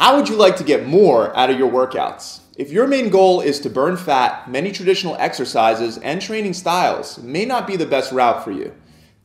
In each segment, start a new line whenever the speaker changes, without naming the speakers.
How would you like to get more out of your workouts? If your main goal is to burn fat, many traditional exercises and training styles may not be the best route for you.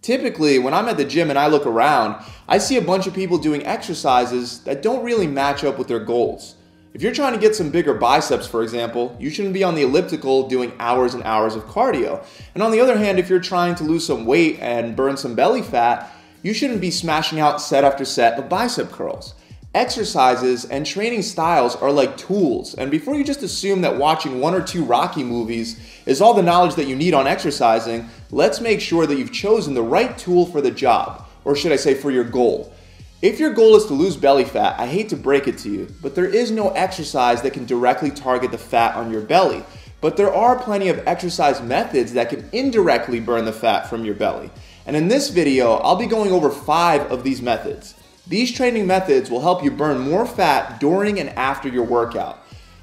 Typically, when I'm at the gym and I look around, I see a bunch of people doing exercises that don't really match up with their goals. If you're trying to get some bigger biceps, for example, you shouldn't be on the elliptical doing hours and hours of cardio. And on the other hand, if you're trying to lose some weight and burn some belly fat, you shouldn't be smashing out set after set of bicep curls. Exercises and training styles are like tools, and before you just assume that watching 1 or 2 Rocky movies is all the knowledge that you need on exercising, let's make sure that you've chosen the right tool for the job, or should I say for your goal. If your goal is to lose belly fat, I hate to break it to you, but there is no exercise that can directly target the fat on your belly. But there are plenty of exercise methods that can indirectly burn the fat from your belly. And in this video, I'll be going over 5 of these methods. These training methods will help you burn more fat during and after your workout.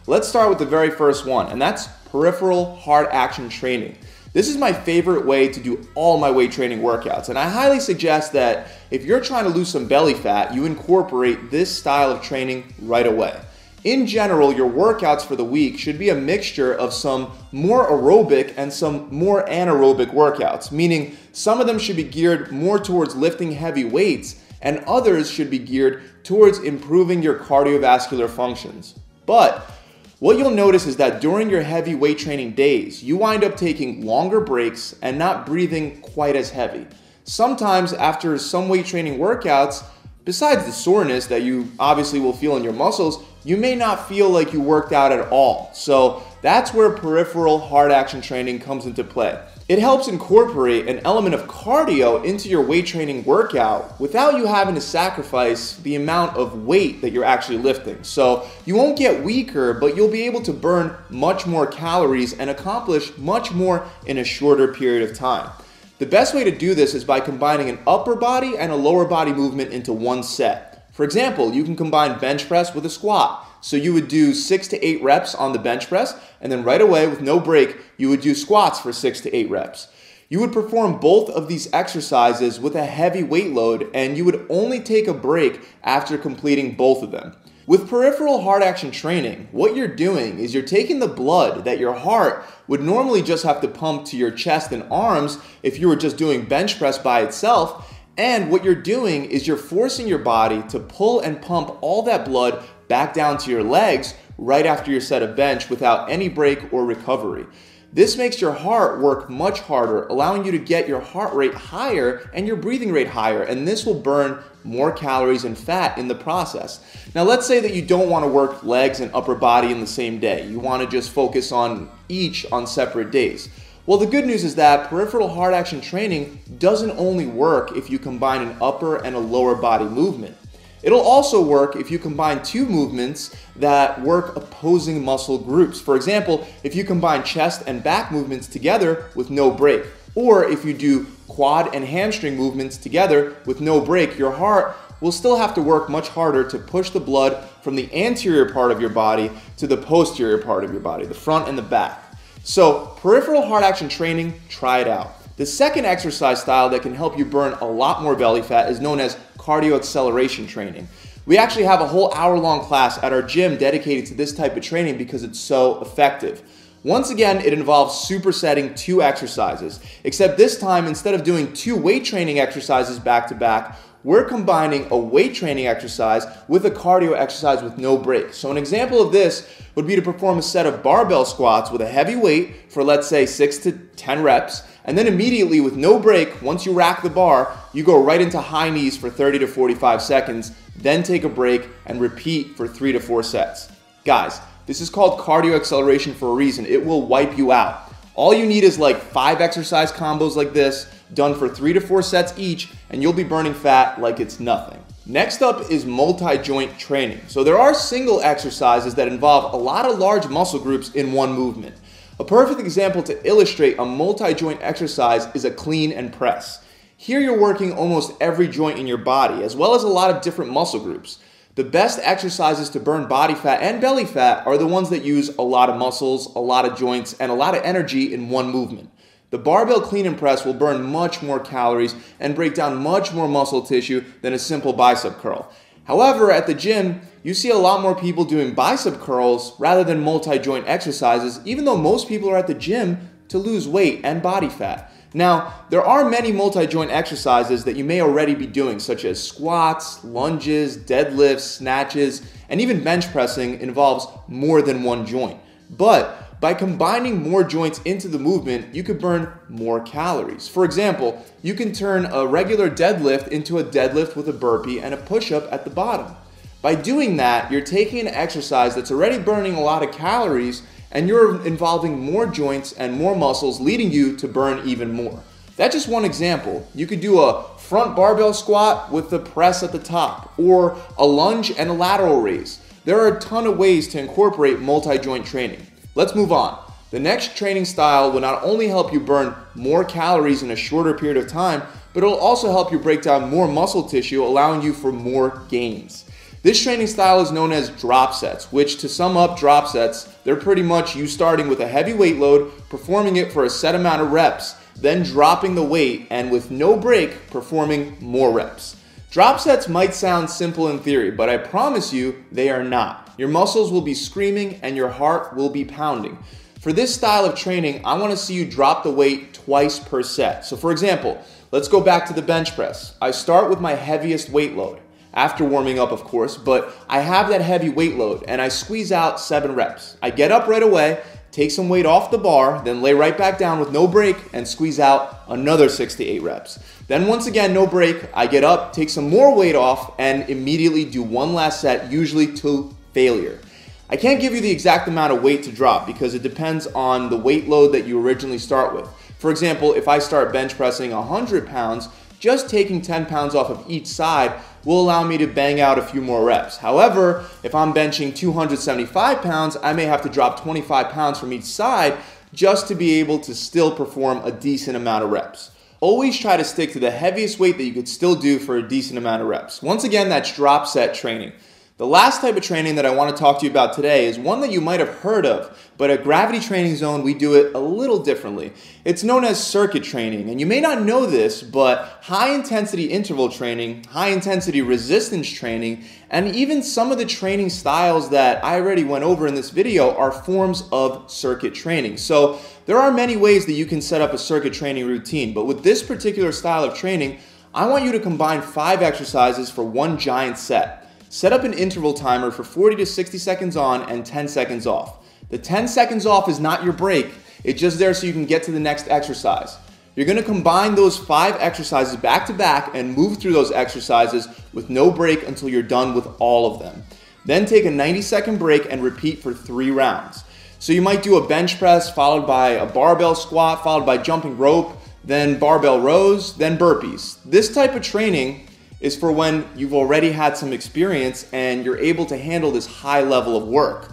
Let's start with the very first one, and that's peripheral hard action training. This is my favorite way to do all my weight training workouts, and I highly suggest that if you're trying to lose some belly fat, you incorporate this style of training right away. In general, your workouts for the week should be a mixture of some more aerobic and some more anaerobic workouts, meaning some of them should be geared more towards lifting heavy weights, and others should be geared towards improving your cardiovascular functions. But what you'll notice is that during your heavy weight training days, you wind up taking longer breaks and not breathing quite as heavy. Sometimes after some weight training workouts, besides the soreness that you obviously will feel in your muscles, you may not feel like you worked out at all. So that's where peripheral hard action training comes into play. It helps incorporate an element of cardio into your weight training workout without you having to sacrifice the amount of weight that you're actually lifting. So you won't get weaker, but you'll be able to burn much more calories and accomplish much more in a shorter period of time. The best way to do this is by combining an upper body and a lower body movement into one set. For example, you can combine bench press with a squat. So you would do 6 to 8 reps on the bench press, and then right away with no break, you would do squats for 6 to 8 reps. You would perform both of these exercises with a heavy weight load, and you would only take a break after completing both of them. With peripheral hard action training, what you're doing is you're taking the blood that your heart would normally just have to pump to your chest and arms if you were just doing bench press by itself, and what you're doing is you're forcing your body to pull and pump all that blood back down to your legs right after your set of bench without any break or recovery. This makes your heart work much harder, allowing you to get your heart rate higher and your breathing rate higher, and this will burn more calories and fat in the process. Now let's say that you don't want to work legs and upper body in the same day. You want to just focus on each on separate days. Well, the good news is that peripheral hard action training doesn't only work if you combine an upper and a lower body movement. It'll also work if you combine 2 movements that work opposing muscle groups. For example, if you combine chest and back movements together with no break, or if you do quad and hamstring movements together with no break, your heart will still have to work much harder to push the blood from the anterior part of your body to the posterior part of your body, the front and the back. So peripheral hard action training, try it out. The second exercise style that can help you burn a lot more belly fat is known as cardio acceleration training. We actually have a whole hour-long class at our gym dedicated to this type of training because it's so effective. Once again, it involves supersetting 2 exercises, except this time, instead of doing 2 weight training exercises back to back, we're combining a weight training exercise with a cardio exercise with no break. So an example of this would be to perform a set of barbell squats with a heavy weight for, let's say, 6 to 10 reps, and then immediately with no break, once you rack the bar, you go right into high knees for 30 to 45 seconds, then take a break and repeat for 3 to 4 sets. Guys, this is called cardio acceleration for a reason. It will wipe you out. All you need is like 5 exercise combos like this, done for 3 to 4 sets each, and you'll be burning fat like it's nothing. Next up is multi-joint training. So there are single exercises that involve a lot of large muscle groups in one movement. A perfect example to illustrate a multi-joint exercise is a clean and press. Here you're working almost every joint in your body, as well as a lot of different muscle groups. The best exercises to burn body fat and belly fat are the ones that use a lot of muscles, a lot of joints, and a lot of energy in one movement. The barbell clean and press will burn much more calories and break down much more muscle tissue than a simple bicep curl. However, at the gym, you see a lot more people doing bicep curls rather than multi-joint exercises, even though most people are at the gym to lose weight and body fat. Now, there are many multi-joint exercises that you may already be doing, such as squats, lunges, deadlifts, snatches, and even bench pressing involves more than one joint. But by combining more joints into the movement, you could burn more calories. For example, you can turn a regular deadlift into a deadlift with a burpee and a push-up at the bottom. By doing that, you're taking an exercise that's already burning a lot of calories and you're involving more joints and more muscles, leading you to burn even more. That's just one example. You could do a front barbell squat with the press at the top, or a lunge and a lateral raise. There are a ton of ways to incorporate multi-joint training. Let's move on. The next training style will not only help you burn more calories in a shorter period of time, but it'll also help you break down more muscle tissue, allowing you for more gains. This training style is known as Dropsets, which, to sum up Dropsets, they're pretty much you starting with a heavy weight load, performing it for a set amount of reps, then dropping the weight, and with no break, performing more reps. Dropsets might sound simple in theory, but I promise you they are not. Your muscles will be screaming and your heart will be pounding. For this style of training, I want to see you drop the weight twice per set. So for example, let's go back to the bench press. I start with my heaviest weight load, after warming up of course, but I have that heavy weight load and I squeeze out 7 reps. I get up right away, take some weight off the bar, then lay right back down with no break and squeeze out another 6 to 8 reps. Then once again, no break, I get up, take some more weight off and immediately do one last set, usually to failure. I can't give you the exact amount of weight to drop because it depends on the weight load that you originally start with. For example, if I start bench pressing 100 pounds, just taking 10 pounds off of each side will allow me to bang out a few more reps. However, if I'm benching 275 pounds, I may have to drop 25 pounds from each side just to be able to still perform a decent amount of reps. Always try to stick to the heaviest weight that you could still do for a decent amount of reps. Once again, that's drop set training. The last type of training that I want to talk to you about today is one that you might have heard of, but at Gravity Training Zone, we do it a little differently. It's known as circuit training, and you may not know this, but high-intensity interval training, high-intensity resistance training, and even some of the training styles that I already went over in this video are forms of circuit training. So there are many ways that you can set up a circuit training routine, but with this particular style of training, I want you to combine 5 exercises for one giant set. Set up an interval timer for 40 to 60 seconds on and 10 seconds off. The 10 seconds off is not your break. It's just there so you can get to the next exercise. You're going to combine those 5 exercises back to back and move through those exercises with no break until you're done with all of them. Then take a 90-second break and repeat for 3 rounds. So you might do a bench press followed by a barbell squat followed by jumping rope, then barbell rows, then burpees. This type of training is for when you've already had some experience and you're able to handle this high level of work.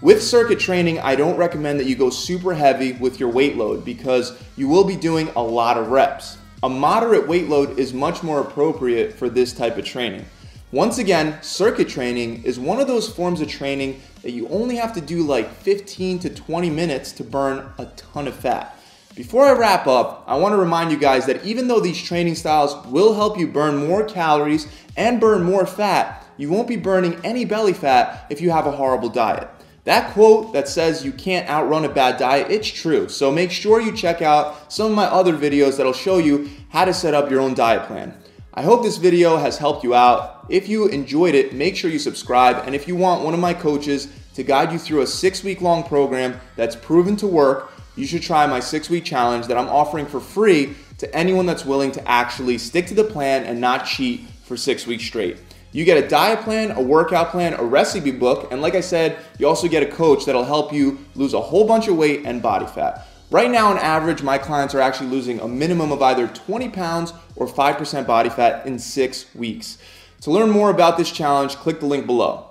With circuit training, I don't recommend that you go super heavy with your weight load because you will be doing a lot of reps. A moderate weight load is much more appropriate for this type of training. Once again, circuit training is one of those forms of training that you only have to do like 15 to 20 minutes to burn a ton of fat. Before I wrap up, I want to remind you guys that even though these training styles will help you burn more calories and burn more fat, you won't be burning any belly fat if you have a horrible diet. That quote that says you can't outrun a bad diet, it's true. So make sure you check out some of my other videos that'll show you how to set up your own diet plan. I hope this video has helped you out. If you enjoyed it, make sure you subscribe. And if you want one of my coaches to guide you through a 6-week-long program that's proven to work, you should try my 6-week challenge that I'm offering for free to anyone that's willing to actually stick to the plan and not cheat for 6 weeks straight. You get a diet plan, a workout plan, a recipe book, and like I said, you also get a coach that'll help you lose a whole bunch of weight and body fat. Right now, on average, my clients are actually losing a minimum of either 20 pounds or 5% body fat in 6 weeks. To learn more about this challenge, click the link below.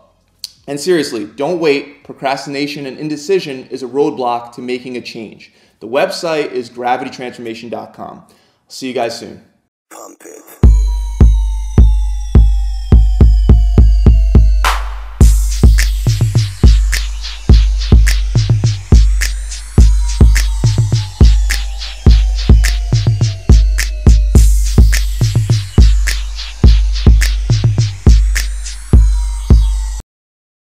And seriously, don't wait. Procrastination and indecision is a roadblock to making a change. The website is gravitytransformation.com. I'll see you guys soon. Pump it.